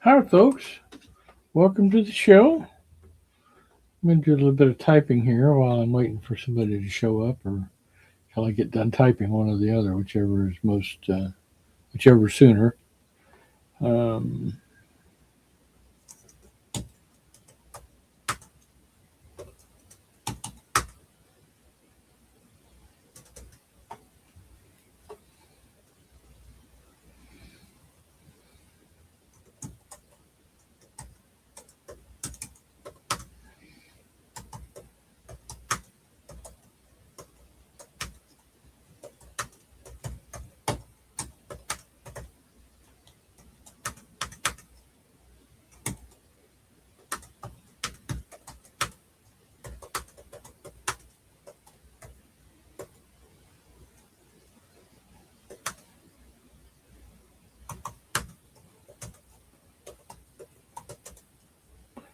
Hi, folks. Welcome to the show. I'm going to do a little bit of typing here while I'm waiting for somebody to show up, or till I get done typing, one or the other, whichever is whichever sooner. Um,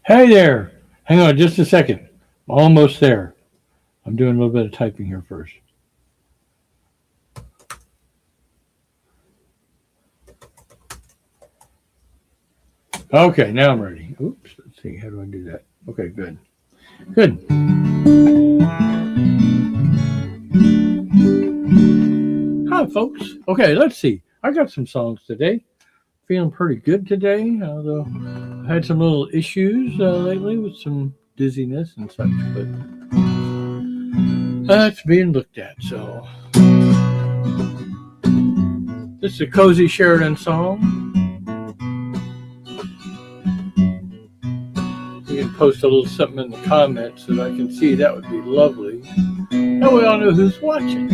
hey there. Hang on just a second. I'm almost there. I'm doing a little bit of typing here first. Okay, now I'm ready. Oops. Let's see. How do I do that? Okay, good. Good. Hi, folks. Okay, let's see. I got some songs today. Feeling pretty good today, although I had some little issues lately with some dizziness and such, but that's being looked at. So, this is a Cozy Sheridan song. You can post a little something in the comments so that I can see. That would be lovely. Now we all know who's watching.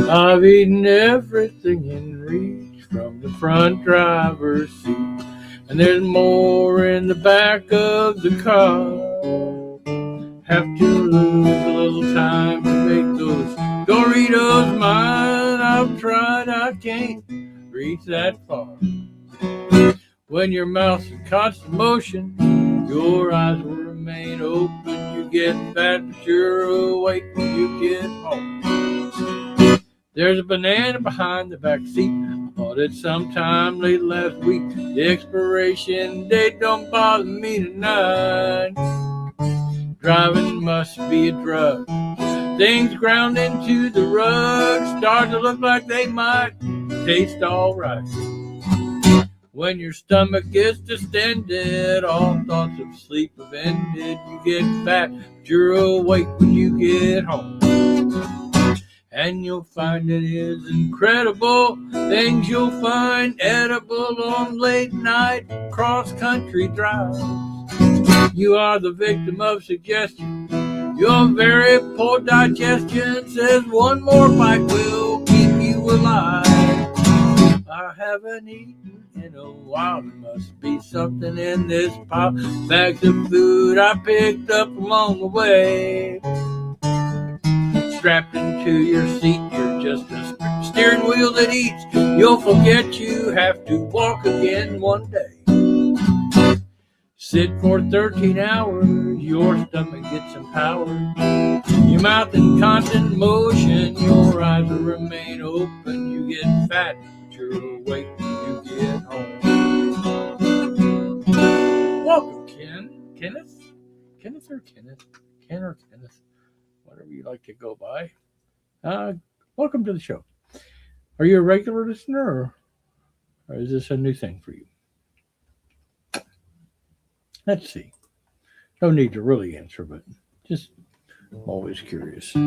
I've eaten everything in reach from the front driver's seat, and there's more in the back of the car. Have to lose a little time to make those Doritos mine. I've tried, I can't reach that far. When your mouth's in constant motion, your eyes will remain open. You get fat, but you're awake when you get home. There's a banana behind the back seat. I bought it sometime late last week. The expiration date don't bother me tonight. Driving must be a drug. Things ground into the rug start to look like they might taste alright. When your stomach gets distended, all thoughts of sleep have ended. You get fat, but you're awake when you get home. And you'll find it is incredible things you'll find edible on late night cross-country drives. You are the victim of suggestion. Your very poor digestion says one more bite will keep you alive. I haven't eaten in a while. There must be something in this pile. Bags of food I picked up along the way. Strapped into your seat, you're just a steering wheel that eats. You'll forget you have to walk again one day. Sit for 13 hours, your stomach gets empowered. Your mouth in constant motion, your eyes will remain open. You get fat, but you're awake when you get home. Welcome, Kenneth? Kenneth or Kenneth? Ken or Kenneth? Whatever you like to go by. Welcome to the show. Are you a regular listener, or is this a new thing for you? Let's see. No need to really answer, but just always curious. This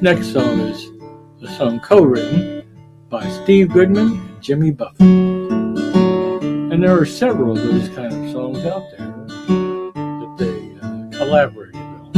next song is a song co-written by Steve Goodman and Jimmy Buffett. And there are several of those kind of songs out there that they collaborated on.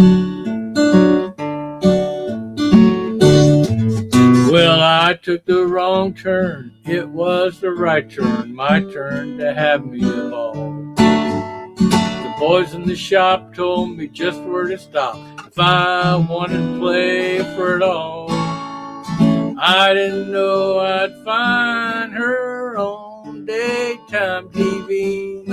Well, I took the wrong turn. It was the right turn. My turn to have me evolve. The boys in the shop told me just where to stop if I wanted to play for it all. I didn't know I'd find her on daytime TV,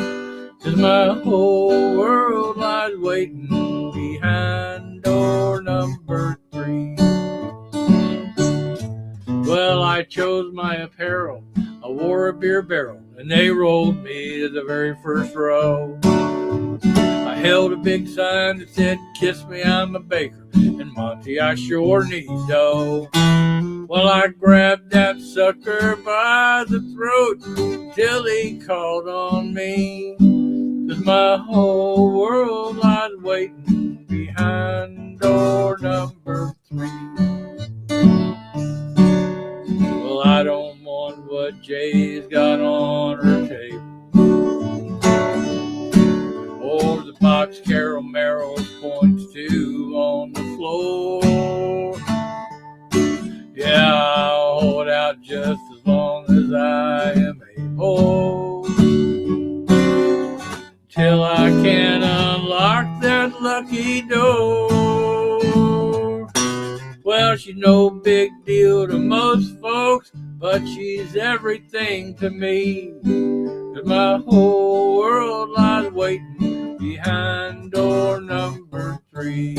'cause my whole world lies waiting behind door number 3. I chose my apparel. I wore a beer barrel, and they rolled me to the very first row. I held a big sign that said, "Kiss me, I'm a baker, and Monty, I sure need dough." Well, I grabbed that sucker by the throat till he called on me, 'cause my whole world lies waiting behind door number 3. Well, I don't want what Jay's got on her table, or the box Carol Merrill points to on the floor. Yeah, I'll hold out just as long as I am able, till I can unlock that lucky door. Well, she's no big deal to most folks, but she's everything to me, 'cause my whole world lies waiting behind door number 3.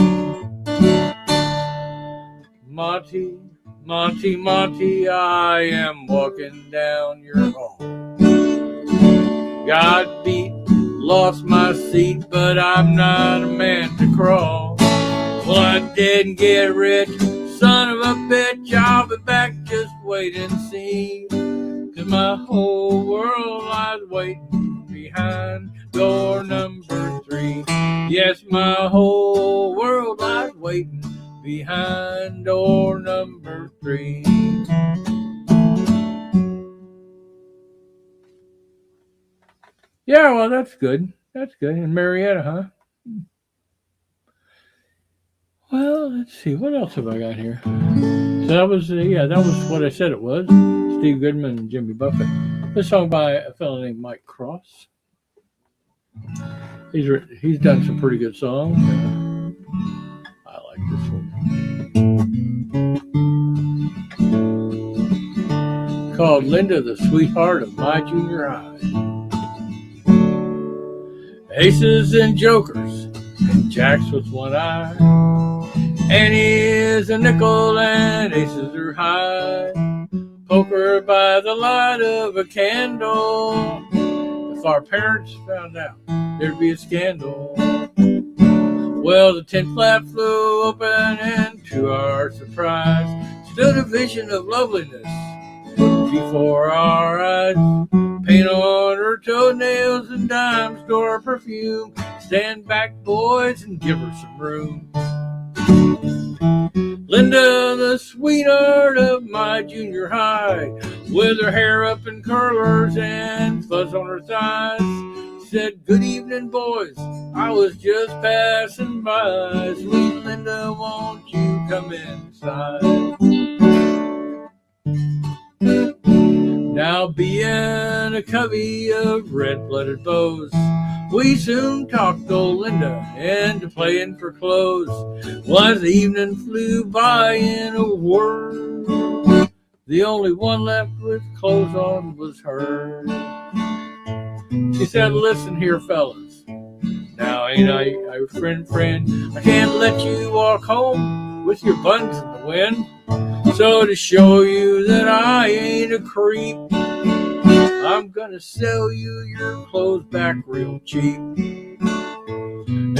Monty, Monty, Monty, I am walking down your hall. Got beat, lost my seat, but I'm not a man to crawl. Well, I didn't get rich, son of a bitch, I'll be back, just wait and see, 'cause my whole world lies waiting behind door number 3. Yes, my whole world lies waiting behind door number 3. Yeah, well, that's good. That's good. And Marietta, huh? Well, let's see. What else have I got here? So that was what I said it was. Steve Goodman and Jimmy Buffett. This song by a fellow named Mike Cross. He's done some pretty good songs. I like this one. Called Linda, the Sweetheart of My Junior High. Aces and jokers, and jacks with one eye. Annie is a nickel and aces are high. Poker by the light of a candle. If our parents found out, there'd be a scandal. Well, the tent flap flew open, and to our surprise stood a vision of loveliness before our eyes. Paint on her toenails and dime store perfume. Stand back, boys, and give her some room. Linda, the sweetheart of my junior high, with her hair up in curlers and fuzz on her thighs, said, "Good evening, boys, I was just passing by. Sweet Linda, won't you come inside?" Now being a covey of red-blooded beaus, we soon talked old Linda into playing for clothes. Well, as the evening flew by in a whir, the only one left with clothes on was her. She said, "Listen here, fellas, now ain't I your friend? I can't let you walk home with your buns in the wind. So to show you that I ain't a creep, I'm gonna sell you your clothes back real cheap.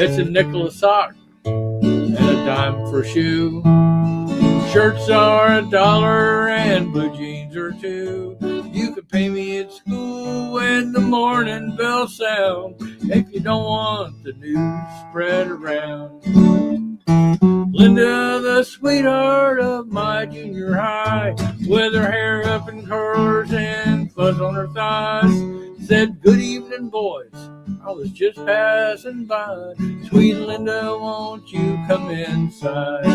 It's a nickel a sock and a dime for shoe. Shirts are $1 and blue jeans are $2. You could pay me at school when the morning bell sound, if you don't want the news spread around." Linda, the sweetheart of my junior high, with her hair up in curlers and fuzz on her thighs, said, "Good evening, boys, I was just passing by. Sweet Linda, won't you come inside?"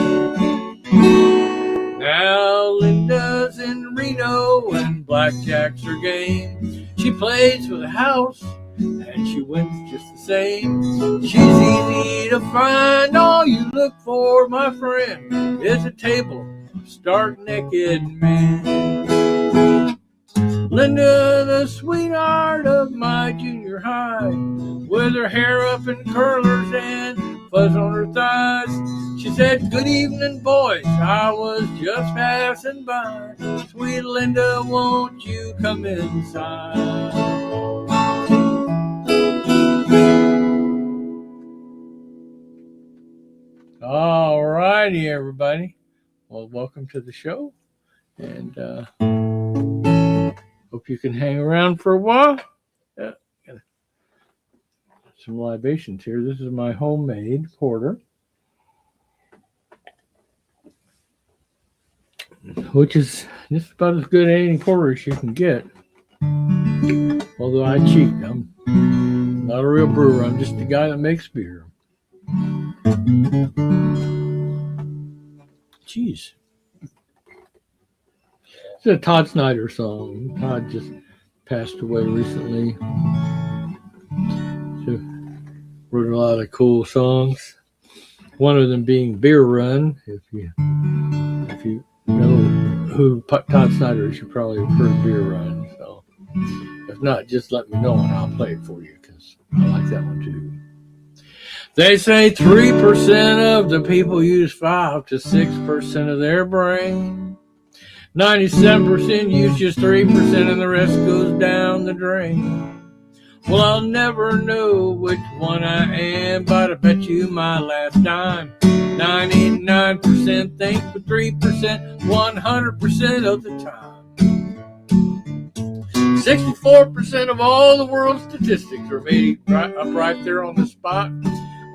Now Linda's in Reno and blackjack's her game. She plays for the house and she wins just the same. She's easy to find. All you look for, my friend, is a table of stark naked men. Linda, the sweetheart of my junior high, with her hair up in curlers and fuzz on her thighs. She said, "Good evening, boys, I was just passing by. Sweet Linda, won't you come inside?" All righty, everybody. Well, welcome to the show, and hope you can hang around for a while. Some libations here. This is my homemade porter, which is just about as good any porter as you can get. Although I cheat, I'm not a real brewer. I'm just the guy that makes beer. Jeez. It's a Todd Snyder song. Todd just passed away recently. So, wrote a lot of cool songs. One of them being Beer Run. If you know who Todd Snyder is, you probably have heard Beer Run. So if not, just let me know and I'll play it for you because I like that one too. They say 3% of the people use 5 to 6% of their brain. 97% use just 3% and the rest goes down the drain. Well, I'll never know which one I am, but I bet you my last dime. 99% think, but 3% 100% of the time. 64% of all the world's statistics are made up right there on the spot. And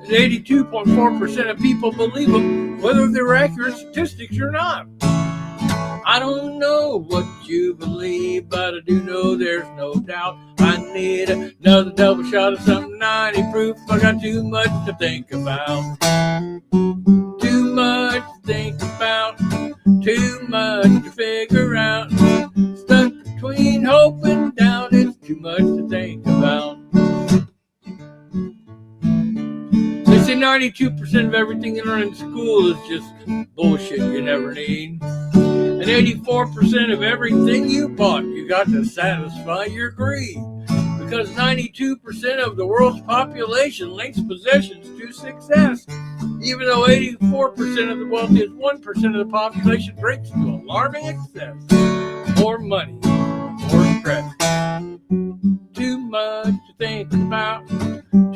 82.4% of people believe them, whether they're accurate statistics or not. I don't know what you believe, but I do know there's no doubt. I need another double shot of something 90 proof. I got too much to think about. Too much to think about. Too much to figure out. Stuck between hope and doubt. It's too much to think about. They say 92% of everything you learn in school is just bullshit you never need. And 84% of everything you bought, you got to satisfy your greed. Because 92% of the world's population links possessions to success. Even though 84% of the wealthiest 1% of the population drinks to alarming excess. More money, more stress. Too much to think about.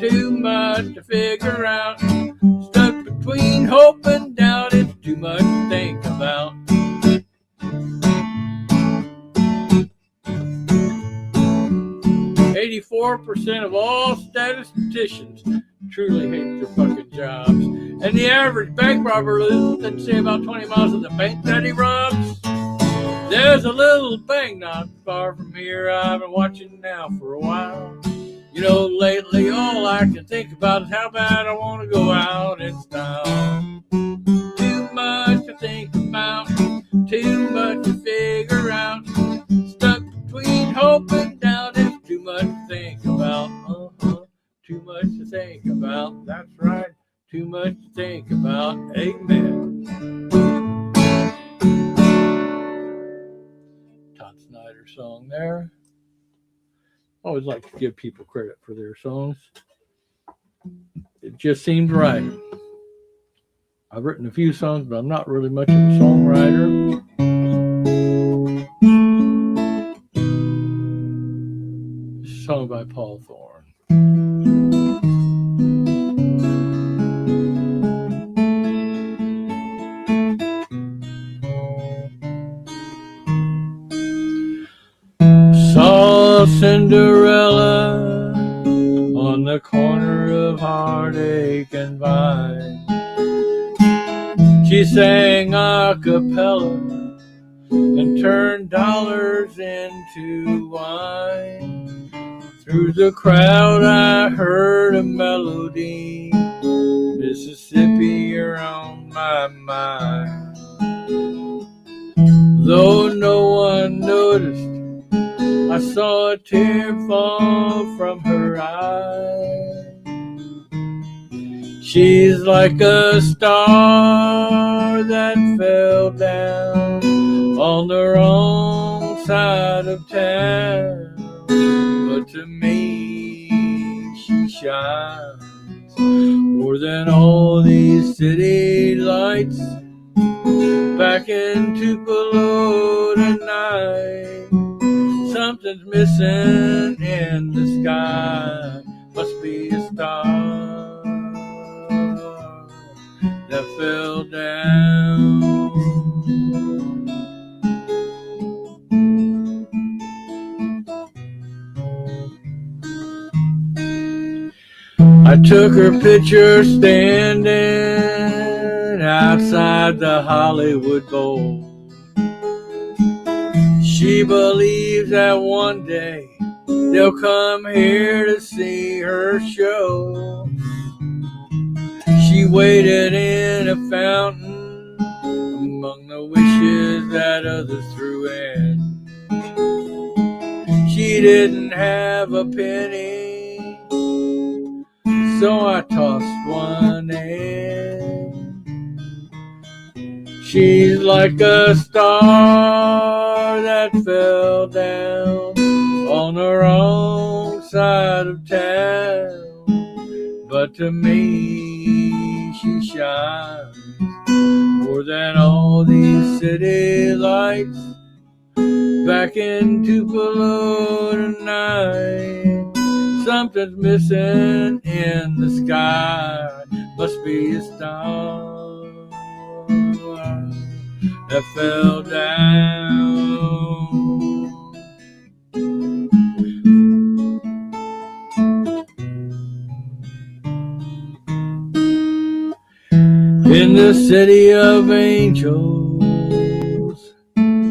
Too much to figure out. Stuck between hope and doubt. It's too much to think about. 84% of all statisticians truly hate their fucking jobs. And the average bank robber lives within, say, about 20 miles of the bank that he robs. There's a little bank not far from here I've been watching now for a while. You know, lately all I can think about is how bad I want to go out in style. Too much to think about, too much to figure out. Stuck between hope and doubt, it's too much to think about. Too much to think about, that's right. Too much to think about, amen. Todd Snyder song there. I always like to give people credit for their songs. It just seemed right. I've written a few songs, but I'm not really much of a songwriter. This is a song by Paul Thorne. Saw Cinderella on the corner of Heartache and Vine. She sang a cappella and turned dollars into wine. Through the crowd I heard a melody, Mississippi, you're on my mind. Though no one noticed, I saw a tear fall from her eye. She's like a star that fell down on the wrong side of town. But to me, she shines more than all these city lights. Back in Tupelo tonight, something's missing in the sky. Must be a star that fell down. I took her picture standing outside the Hollywood Bowl. She believes that one day they'll come here to see her show. She waited in a fountain among the wishes that others threw in. She didn't have a penny, so I tossed one in. She's like a star that fell down on the wrong side of town, but to me she shines more than all these city lights. Back in Tupelo tonight, something's missing in the sky. Must be a star that fell down. In the city of angels,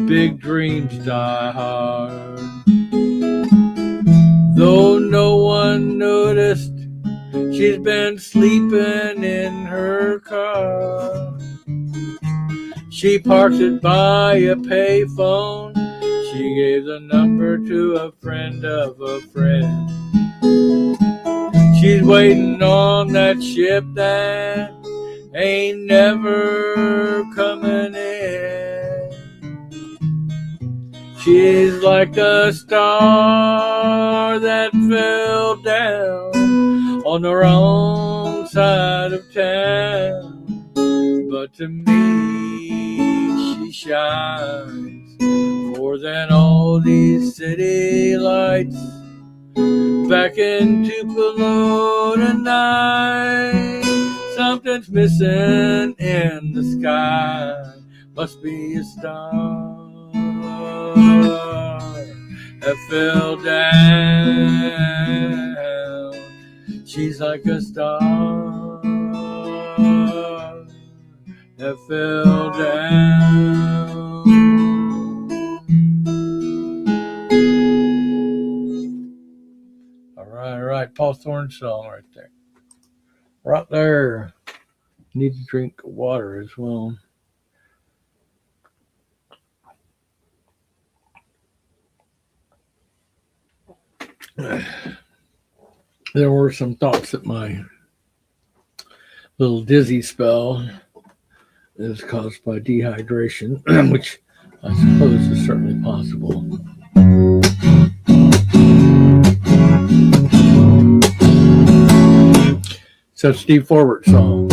big dreams die hard. Though no one noticed, she's been sleeping in her car. She parks it by a payphone. She gave the number to a friend of a friend. She's waiting on that ship that ain't never coming in. She's like a star that fell down on the wrong side of town, but to me she shines more than all these city lights. Back in Tupelo tonight, something's missing in the sky. Must be a star that fell down. She's like a star that fell down. All right, Paul Thorne song right there. Right there. Need to drink water as well. There were some thoughts that my little dizzy spell is caused by dehydration, which I suppose is certainly possible. So Steve Forward song.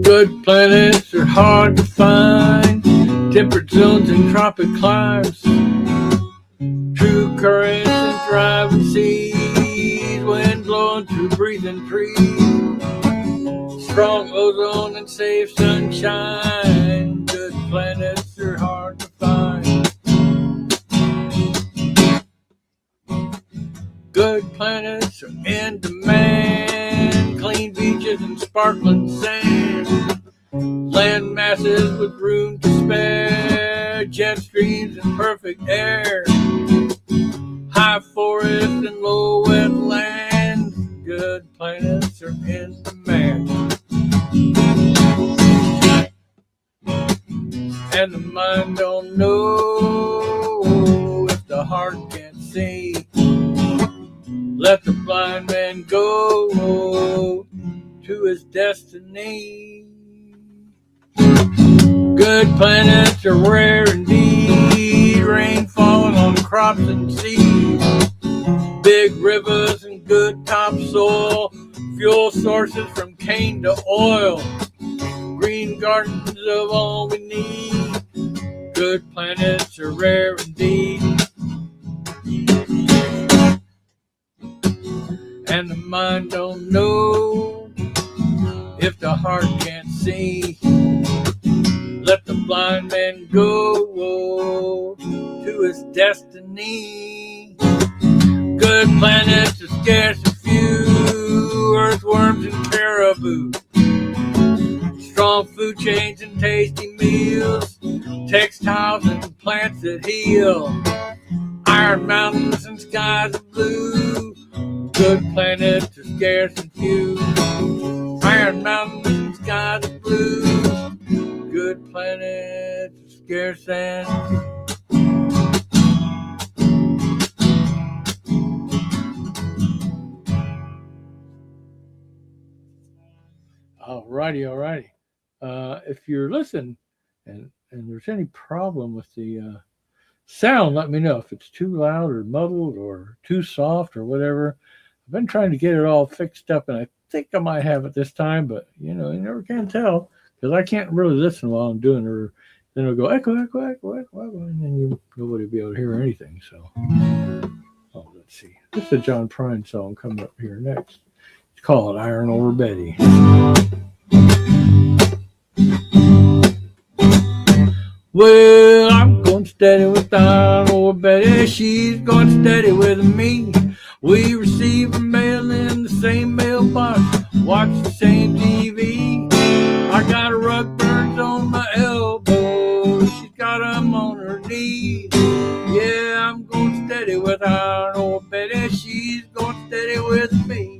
Good planets are hard to find, temperate zones and tropic climes, true currents and thriving seas, wind blowing through breathing trees, strong ozone and safe sunshine. Good planets are hard to find. Good planets are in demand, clean beaches and sparkling sand, land masses with room to spare, jet streams and perfect air, high forest and low wetlands. Good planets are in demand. And the mind don't know if the heart can't see. Let the blind man go to his destiny. Good planets are rare indeed, rain falling on crops sea. Big rivers and good topsoil, fuel sources from cane to oil. Green gardens of all we need. Good planets are rare indeed. And the mind don't know if the heart can't see. Let the blind man go to his destiny. Good planets are scarce and few, earthworms and caribou. Strong food chains and tasty meals, textiles and plants that heal. Iron mountains and skies of blue. Good planets are scarce and few. Iron mountains and skies of blue. Good planets are scarce and few. Alrighty. If you're listening and there's any problem with the sound, let me know. If it's too loud or muddled or too soft or whatever. I've been trying to get it all fixed up, and I think I might have it this time, but you never can tell because I can't really listen while I'm doing it. Or then it'll go echo, and then nobody will be able to hear anything. So, let's see. This is a John Prine song coming up here next. It's called Iron Ore Betty. Well, I'm going steady with Iron Ore Betty. She's going steady with me. We receive her mail in the same mailbox, watch the same TV. I got rug burns on my elbow, she's got them on her knees. Yeah, I'm going steady with Iron Ore Betty. She's going steady with me.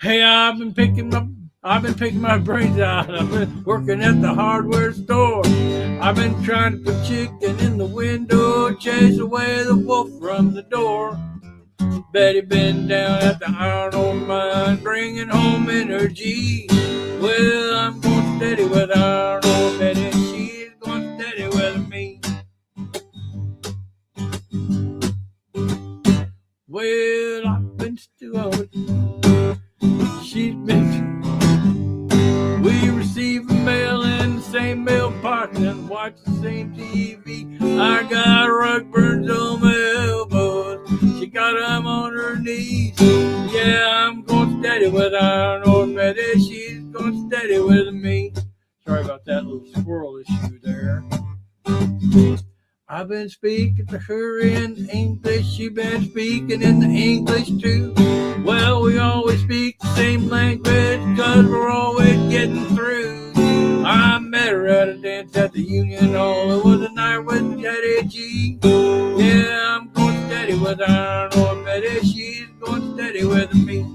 Hey, I've been picking my brains out. I've been working at the hardware store. I've been trying to put chicken in the window, chase away the wolf from the door. Betty been down at the iron ore mine, bringing home energy. Well, I'm going steady with Iron Ore Betty. She's going steady with me. Well, I've been still. She's been. We receive the mail in the same mailbox and watch the same TV. I got rug burns on my elbows. She got them on her knees. Yeah, I'm going steady with Iron Ore Betty. She's going steady with me. Sorry about that little squirrel issue there. I've been speaking to her in English. She's been speaking in the English too. Well, we always speak the same language because we're always getting through. I met her at a dance at the Union Hall. It was a night with Daddy G. Yeah, I'm going steady with Iron Ore Betty. She's going steady with me.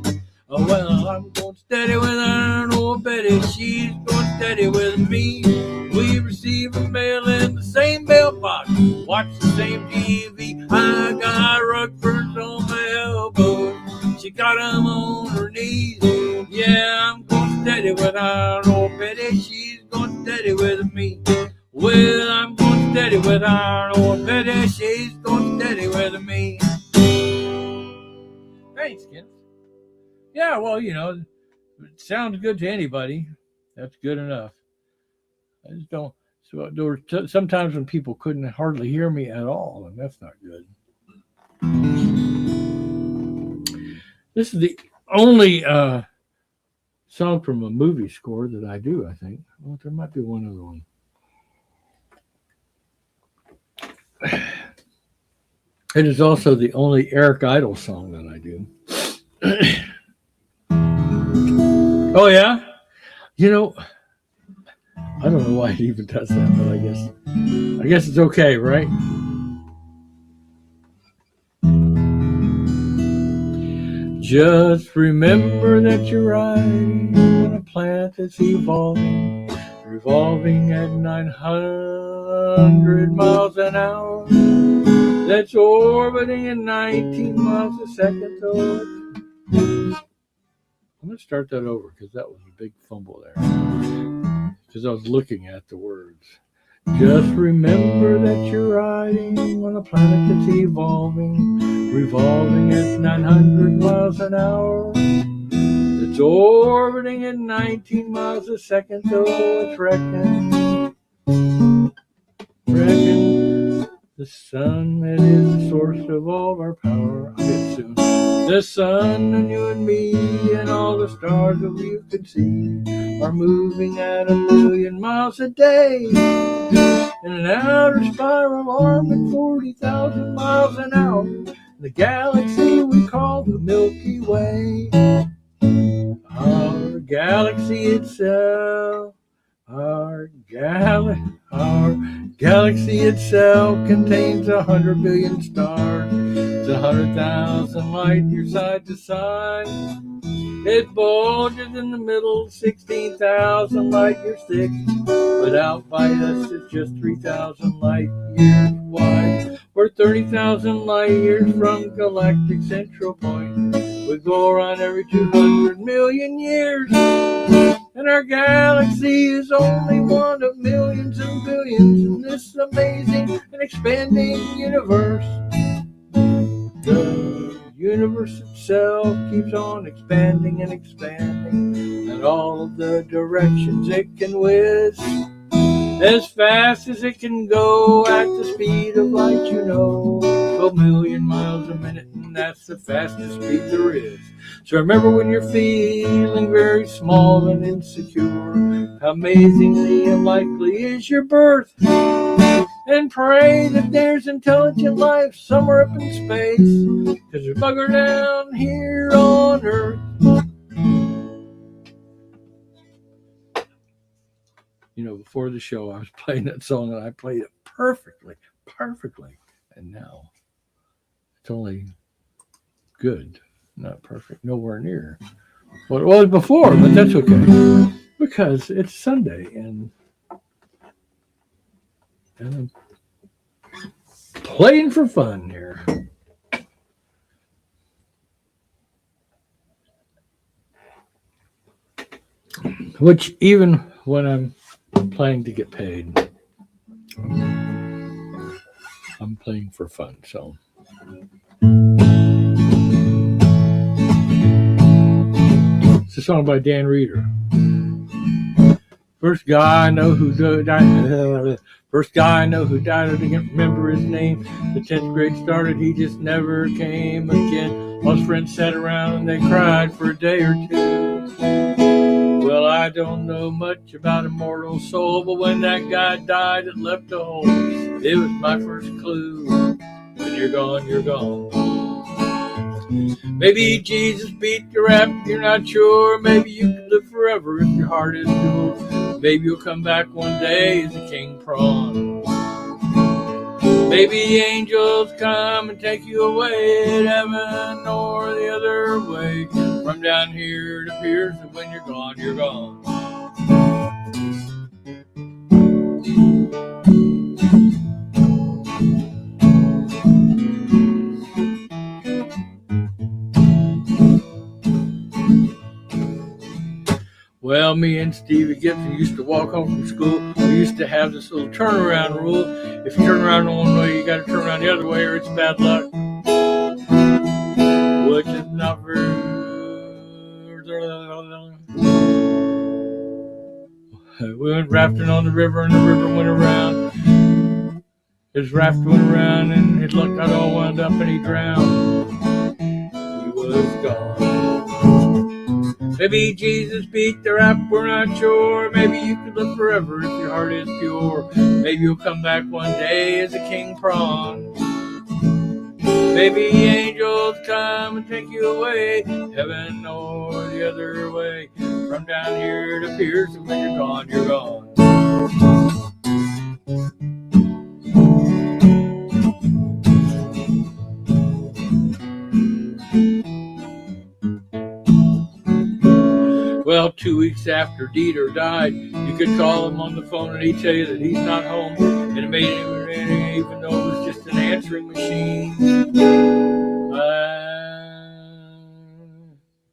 Oh, well, I'm going steady with Iron Ore Betty. She's going steady with me. We receive a mail in the same mailbox, watch the same TV. I got rug burns on my elbows. She got them on her knees. Yeah, I'm going steady with Iron Ore Betty. She's going steady with me. Well, I'm going steady with Iron Ore Betty. She's going steady with me. Thanks, Ken. Yeah, well, it sounds good to anybody. That's good enough. I just don't. So there were sometimes when people couldn't hardly hear me at all, and that's not good. This is the only song from a movie score that I do, I think. Well, there might be one other one. It is also the only Eric Idle song that I do. Oh, yeah? I don't know why it even does that, but I guess it's okay, right? Just remember that you're riding on a planet that's evolving, revolving at 900 miles an hour. That's orbiting at 19 miles a second. I'm going to start that over because that was a big fumble there. Because I was looking at the words. Just remember that you're riding on a planet that's evolving, revolving at 900 miles an hour. It's orbiting at 19 miles a second, though it's reckoned the sun, that is the source of all of our power. I'll get soon. The sun and you and me and all the stars that we can see are moving at 1,000,000 miles a day in an outer spiral orbiting 40,000 miles an hour. The galaxy we call the Milky Way. Our galaxy itself, our galaxy itself contains 100 billion stars. It's 100,000 light years side to side. It bulges in the middle, 16,000 light years thick. But out by us, it's just 3,000 light years wide. We're 30,000 light years from galactic central point. We go around every 200 million years. And our galaxy is only one of millions and billions in this amazing and expanding universe. The universe itself keeps on expanding and expanding in all of the directions it can whiz. As fast as it can go at the speed of light, 12 million miles a minute, and that's the fastest speed there is. So remember when you're feeling very small and insecure, how amazingly unlikely is your birth. And pray that there's intelligent life somewhere up in space, 'cause there's bugger down here on Earth. Before the show, I was playing that song, and I played it perfectly. And now it's only good, not perfect, nowhere near what it was before, but that's okay, because it's Sunday, and I'm playing for fun here. Which, even when I'm playing to get paid, I'm playing for fun. So it's a song by Dan Reeder. First guy I know who died. First guy I know who died. I can't remember his name. The 10th grade started. He just never came again. All his friends sat around and they cried for a day or two. Well, I don't know much about immortal soul, but when that guy died, it left a hole. It was my first clue. When you're gone, you're gone. Maybe Jesus beat your rap, you're not sure. Maybe you could live forever if your heart is pure. Maybe you'll come back one day as a king prawn. Maybe angels come and take you away to heaven or the other way. From down here it appears that when you're gone, you're gone. Well, me and Stevie Gibson used to walk home from school. We used to have this little turnaround rule. If you turn around one way, you got to turn around the other way or it's bad luck. Which is not very... We went rafting on the river and the river went around. His raft went around and his luck got all wound up and he drowned. He was gone. Maybe Jesus beat the rap, we're not sure. Maybe you could live forever if your heart is pure. Maybe you'll come back one day as a king prawn. Maybe angels come and take you away, heaven or the other way. From down here it appears that when you're gone, you're gone. Well, 2 weeks after Dieter died, you could call him on the phone and he'd tell you that he's not home. And it made him, even though it was just an answering machine.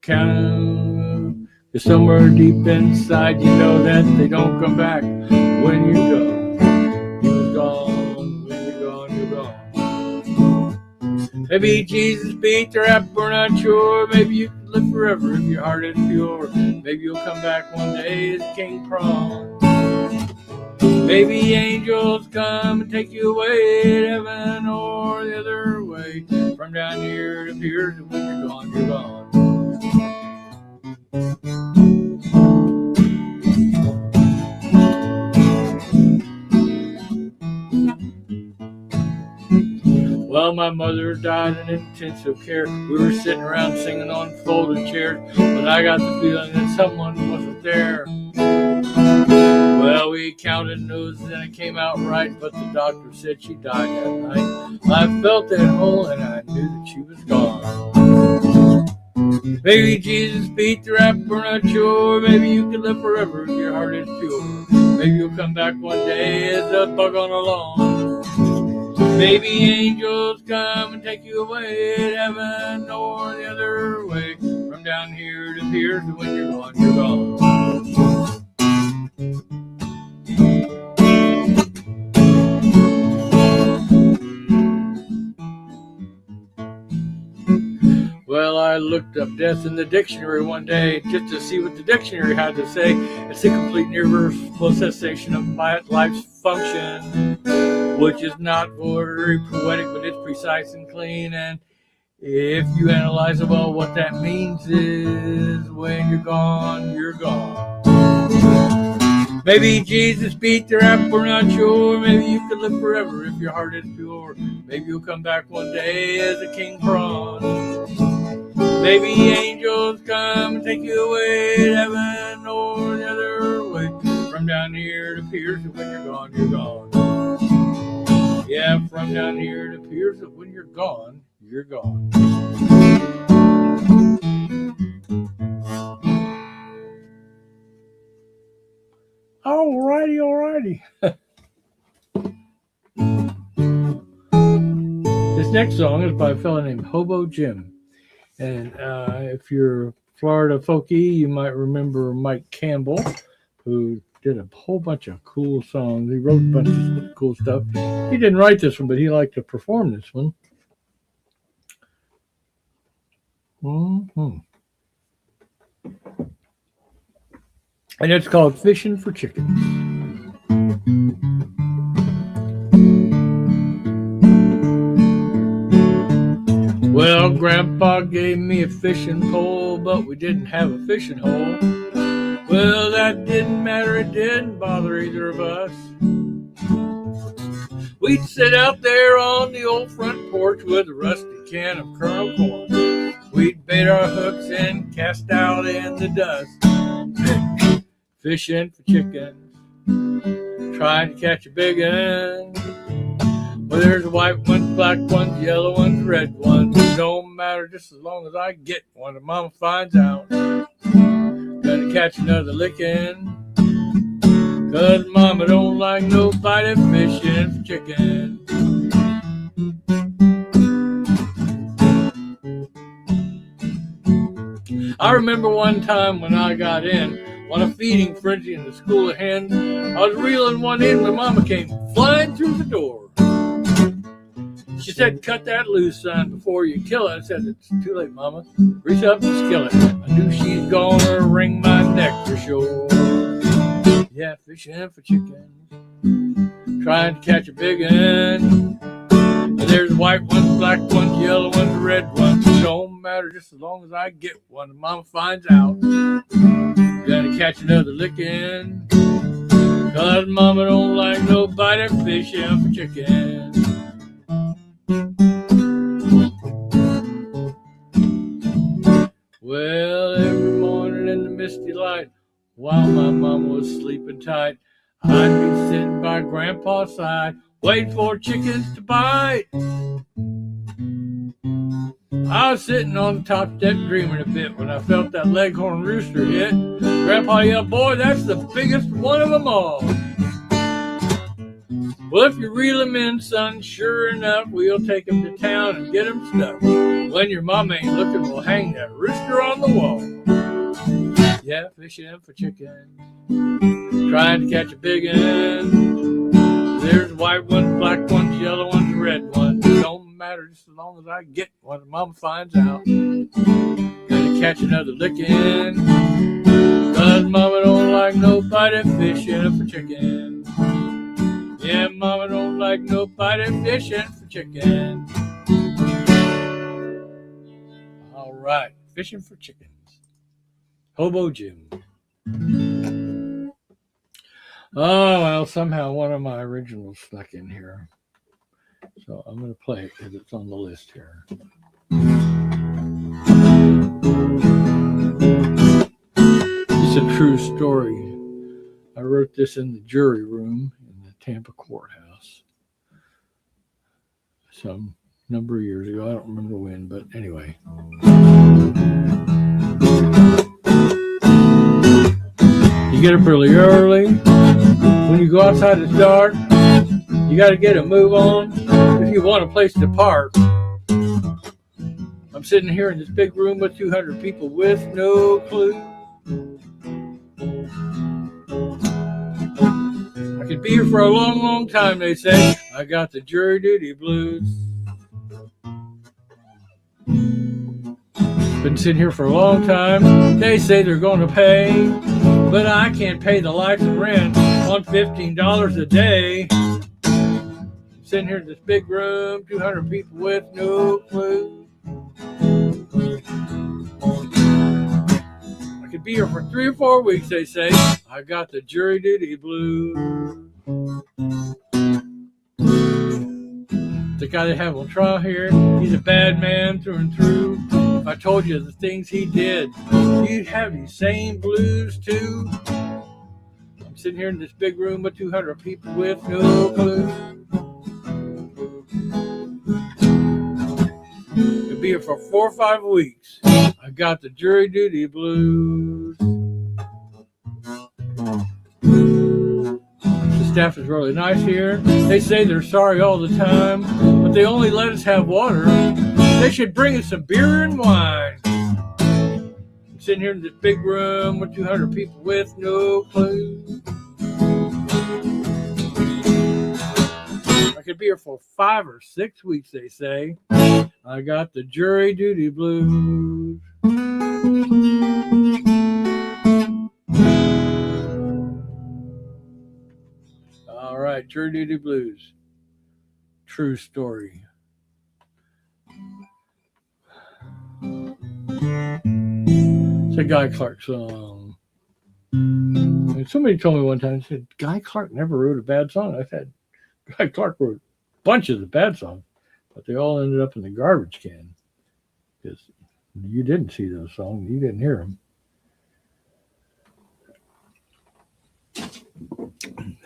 Count somewhere deep inside, you know that they don't come back when you go. gone. When you're gone, you're gone. Maybe Jesus beat the rap, we're not sure. Maybe you can live forever if your heart is pure. Maybe you'll come back one day as King Prawn. Maybe angels come and take you away to heaven or the other way. From down here it appears that when you're gone, you're gone. Well, my mother died in intensive care. We were sitting around singing on folding chairs, but I got the feeling that someone wasn't there. Well, we counted noses and it came out right, but the doctor said she died that night. I felt that hole and I knew that she was gone. Maybe Jesus beat the rap, we're not sure. Maybe you can live forever if your heart is pure. Maybe you'll come back one day as a bug on a lawn. Maybe angels come and take you away to heaven or the other way. From down here it appears that when you're gone, you're gone. Well, I looked up death in the dictionary one day just to see what the dictionary had to say. It's a complete and irreversible cessation of life's function, which is not very poetic, but it's precise and clean. And if you analyze it well, what that means is when you're gone, you're gone. Maybe Jesus beat the rap, we're not sure. Maybe you could live forever if your heart is pure. Maybe you'll come back one day as a King Prawn. Maybe angels come and take you away to heaven or the other way. From down here it appears that when you're gone, you're gone. Yeah, from down here it appears that when you're gone, you're gone. Alrighty. This next song is by a fellow named Hobo Jim. And if you're Florida folky, you might remember Mike Campbell, who did a whole bunch of cool songs. He wrote a bunch of cool stuff. He didn't write this one, but he liked to perform this one. And it's called Fishing for Chickens. Well, Grandpa gave me a fishing pole, but we didn't have a fishing hole. Well, that didn't matter, it didn't bother either of us. We'd sit out there on the old front porch with a rusty can of kernel corn. We'd bait our hooks and cast out in the dust, fishing for chickens, trying to catch a big one. Well, there's white ones, black ones, yellow ones, red ones. It don't matter just as long as I get one. And Mama finds out, gonna catch another licking. 'Cause Mama don't like nobody fishing for chicken. I remember one time when I got in on a feeding frenzy in the school of hens. I was reeling one in when Mama came flying through the door. She said, "Cut that loose, son, before you kill it." I said, "It's too late, Mama. Reach up and skill it." I knew she's gonna wring my neck for sure. Yeah, fishing for chickens, trying to catch a big one. There's white ones, black ones, yellow ones, red ones. It don't matter just as long as I get one. And Mama finds out, gonna catch another licking. 'Cause Mama don't like nobody fishing for chicken. Well, every morning in the misty light, while my mama was sleeping tight, I'd be sitting by Grandpa's side, waiting for chickens to bite. I was sitting on the top step dreaming a bit when I felt that leghorn rooster hit. Grandpa yelled, "Boy, that's the biggest one of them all." Well, if you reel him in, son, sure enough, we'll take him to town and get him stuffed. When your mama ain't looking, we'll hang that rooster on the wall. Yeah, fishing for chickens, trying to catch a big one. There's white ones, black ones, yellow ones, red ones. It don't matter just as long as I get what Mama finds out. Gonna catch another licking, 'cause Mama don't like nobody fishing for chicken. Yeah, Mama don't like nobody fishing for chicken. All right, fishing for chickens. Hobo Jim. Oh, well, somehow one of my originals snuck in here. So I'm going to play it because it's on the list here. It's a true story. I wrote this in the jury room in the Tampa courthouse some number of years ago. I don't remember when, but anyway. You get up really early. When you go outside, it's dark. You got to get a move on if you want a place to park. I'm sitting here in this big room with 200 people with no clue. I could be here for a long, long time, they say. I got the jury duty blues. Been sitting here for a long time. They say they're going to pay, but I can't pay the lights and rent on $15 a day. I'm sitting here in this big room, 200 people with no clue. I could be here for 3 or 4 weeks, they say. I got the jury duty blues. The guy they have on trial here, he's a bad man through and through. If I told you the things he did, you'd have these same blues too. I'm sitting here in this big room with 200 people with no clue. Could be here for 4 or 5 weeks. I got the jury duty blues. The staff is really nice here. They say they're sorry all the time, but they only let us have water. They should bring us some beer and wine. I'm sitting here in this big room with 200 people with no clue. I could be here for 5 or 6 weeks, they say. I got the jury duty blues. All right, jury duty blues. True story. It's a Guy Clark song. And somebody told me one time, said, Guy Clark never wrote a bad song. I said, Guy Clark wrote bunches of bad songs, but they all ended up in the garbage can because you didn't see those songs. You didn't hear them.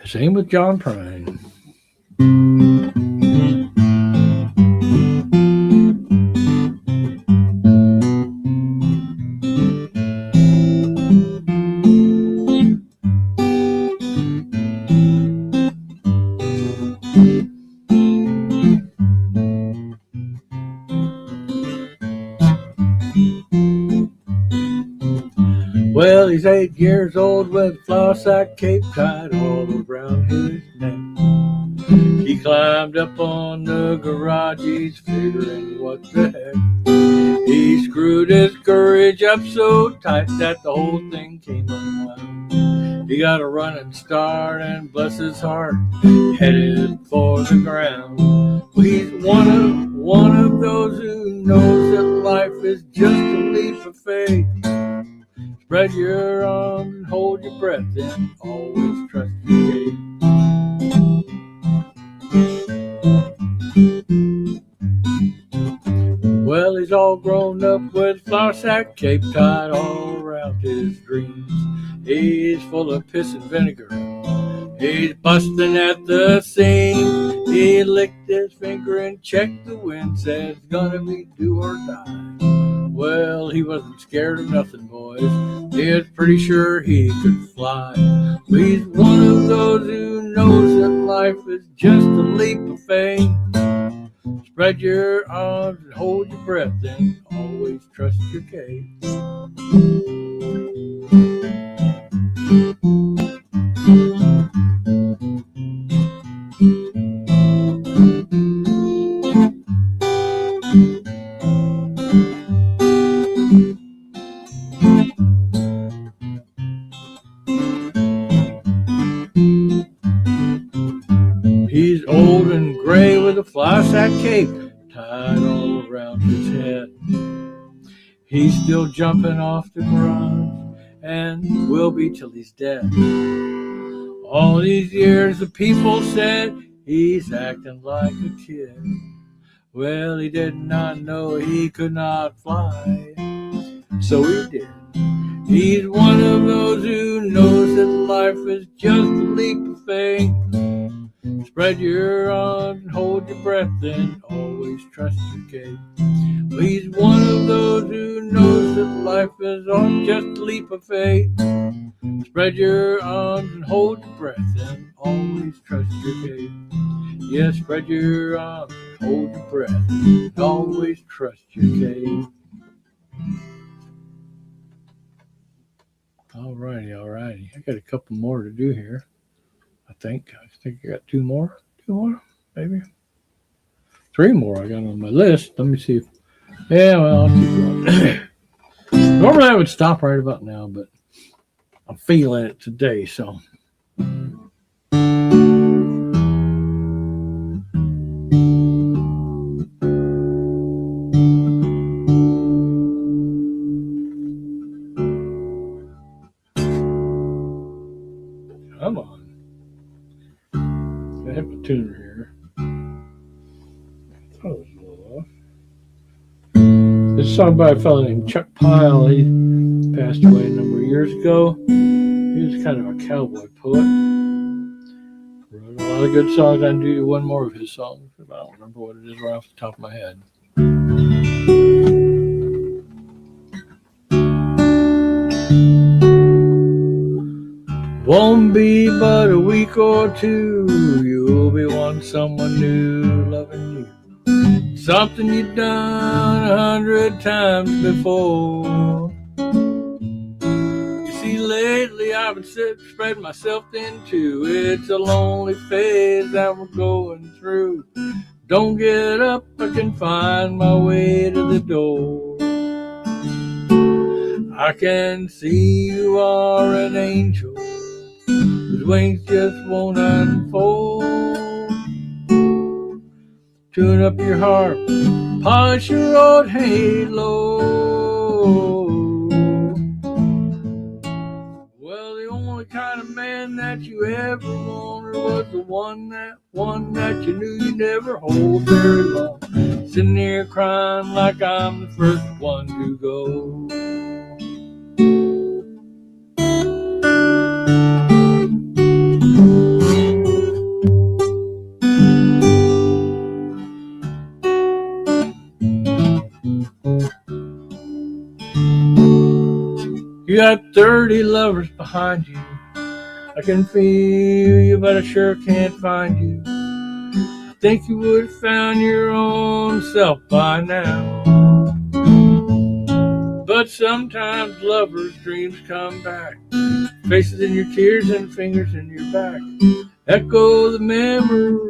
Same with John Prine. Well, he's 8 years old with flour sack cape tied all around his neck. He climbed up on the garage, he's figuring what the heck. He screwed his courage up so tight that the whole thing came unwound. He got a running start and bless his heart, headed for the ground. Well, he's one of those who knows that life is just a leap of faith. Spread your arms and hold your breath and always trust your gait. Well, he's all grown up with flour sack cape tied all around his dreams. He's full of piss and vinegar. He's busting at the seam. He licked his finger and checked the wind, said it's gonna be do or die. Well, he wasn't scared of nothing, boys. He was pretty sure he could fly. But he's one of those who knows that life is just a leap of faith. Spread your arms and hold your breath and always trust your case. fly sack cape tied all around his head. He's still jumping off the garage and will be till he's dead. All these years the people said he's acting like a kid. Well, he did not know he could not fly, so he did. He's one of those who knows that life is just a leap of faith. Spread your arms and hold your breath and always trust your gait. Well, he's one of those who knows that life is just a leap of faith. Spread your arms and hold your breath and always trust your gait. Yes, spread your arms and hold your breath and always trust your gait. Alrighty. I got a couple more to do here. I think I got two more, maybe 3 more I got on my list. Let me see if, I'll keep going. Normally I would stop right about now, but I'm feeling it today, so. Come on. I have a tuner here. I thought it was a little off. This is a song by a fellow named Chuck Pyle. He passed away a number of years ago. He was kind of a cowboy poet. Wrote a lot of good songs. I can do one more of his songs, but I don't remember what it is right off the top of my head. Won't be but a week or two, you'll be wanting someone new, loving you. Something you've done 100 times before. You see, lately I've been spreading myself thin too. It's a lonely phase that we're going through. Don't get up, I can find my way to the door. I can see you are an angel, whose wings just won't unfold. Tune up your harp, polish your old halo. Well, the only kind of man that you ever wanted was the one that you knew you never hold very long. Sitting there crying like I'm the first one to go. You got 30 lovers behind you. I can feel you, but I sure can't find you. I think you would have found your own self by now. But sometimes lovers' dreams come back. Faces in your tears and fingers in your back. Echo the memories.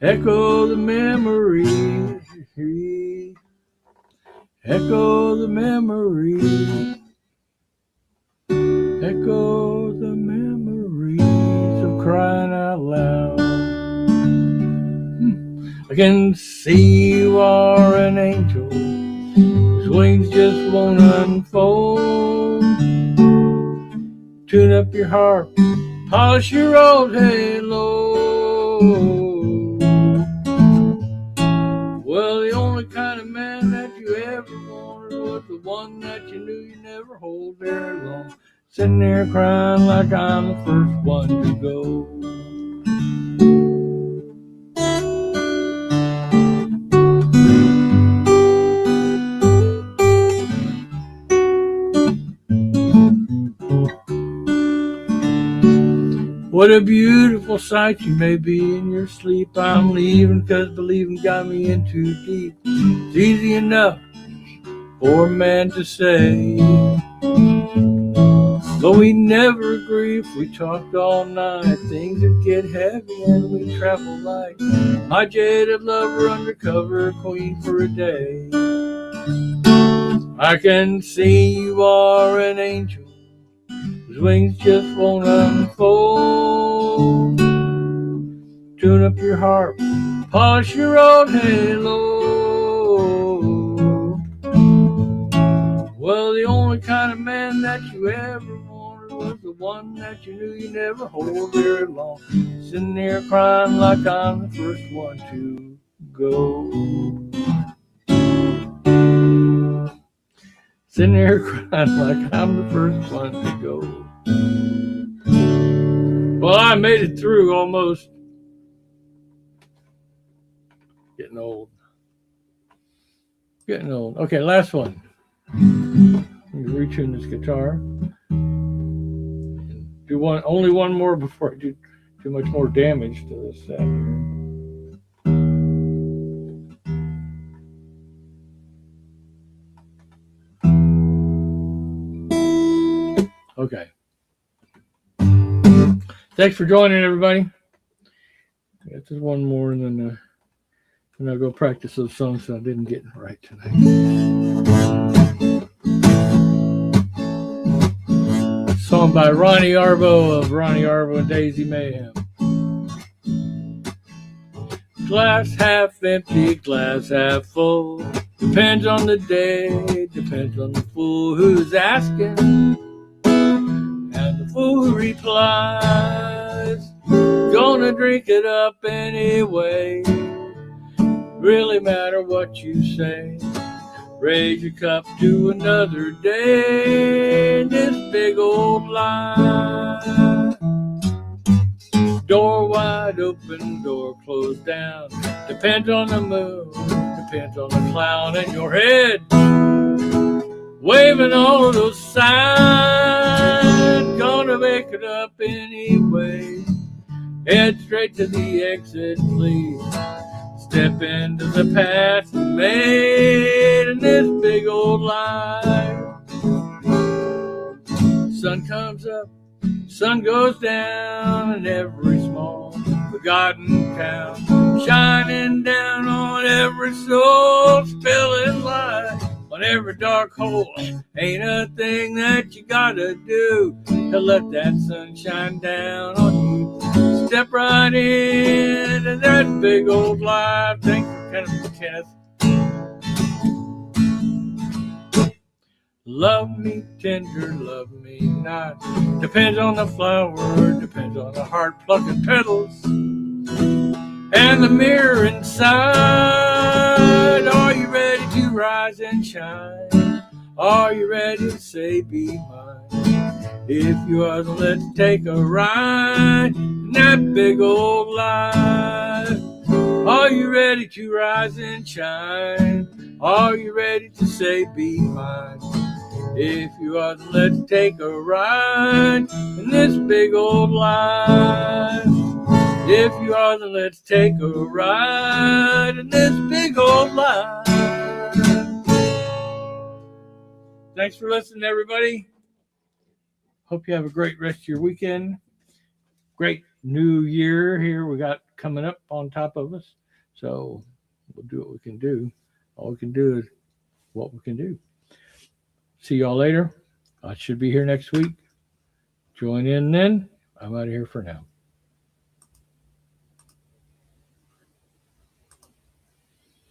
Echo the memories. Echo the memories. Echo the memories of crying out loud. I can see you are an angel, whose wings just won't unfold. Tune up your harp, polish your old halo. Well, the only kind of man that you ever wanted was the one that you knew you never hold very long. Sitting there crying like I'm the first one to go. What a beautiful sight you may be in your sleep. I'm leaving 'cause believing got me in too deep. It's easy enough for a man to say, but we never agree if we talked all night. Things would get heavy and we travel light. My jaded lover, undercover queen for a day. I can see you are an angel, whose wings just won't unfold. tune up your harp, polish your old halo. Well, the only kind of man that you ever wanted was the one that you knew you never hold very long. Sitting there crying like I'm the first one to go. Sitting there crying like I'm the first one to go. Well, I made it through almost. Getting old. Getting old. Okay, last one. Let me retune this guitar. Do only one more before I do too much more damage to this set here. Okay. Thanks for joining, everybody. Got just one more, and then I'll go practice those songs that I didn't get right tonight. Song by Ronnie Arbo of Ronnie Arbo and Daisy Mayhem. Glass half empty, glass half full. Depends on the day, depends on the fool who's asking. And the fool who replies, gonna drink it up anyway. Really matter what you say. Raise your cup to another day in this big old life. Door wide open, door closed down. Depends on the moon, depends on the clown in your head. Waving all of those signs, gonna make it up anyway. Head straight to the exit, please. Step into the path you made in this big old life. Sun comes up, sun goes down in every small forgotten town, shining down on every soul, spilling light on every dark hole. Ain't a thing that you gotta do to let that sun shine down on you. Step right into that big old life. Thank you, Kenneth. Love me tender, love me not. Depends on the flower, depends on the heart plucking petals. And the mirror inside. Are you ready to rise and shine? Are you ready to say be mine? If you are, then let's take a ride in that big old life. Are you ready to rise and shine? Are you ready to say be mine? If you are, then let's take a ride in this big old life. If you are, then let's take a ride in this big old life. Thanks for listening, everybody. Hope you have a great rest of your weekend. Great new year here we got coming up on top of us. So we'll do what we can do. All we can do is what we can do. See y'all later. I should be here next week. Join in then. I'm out of here for now.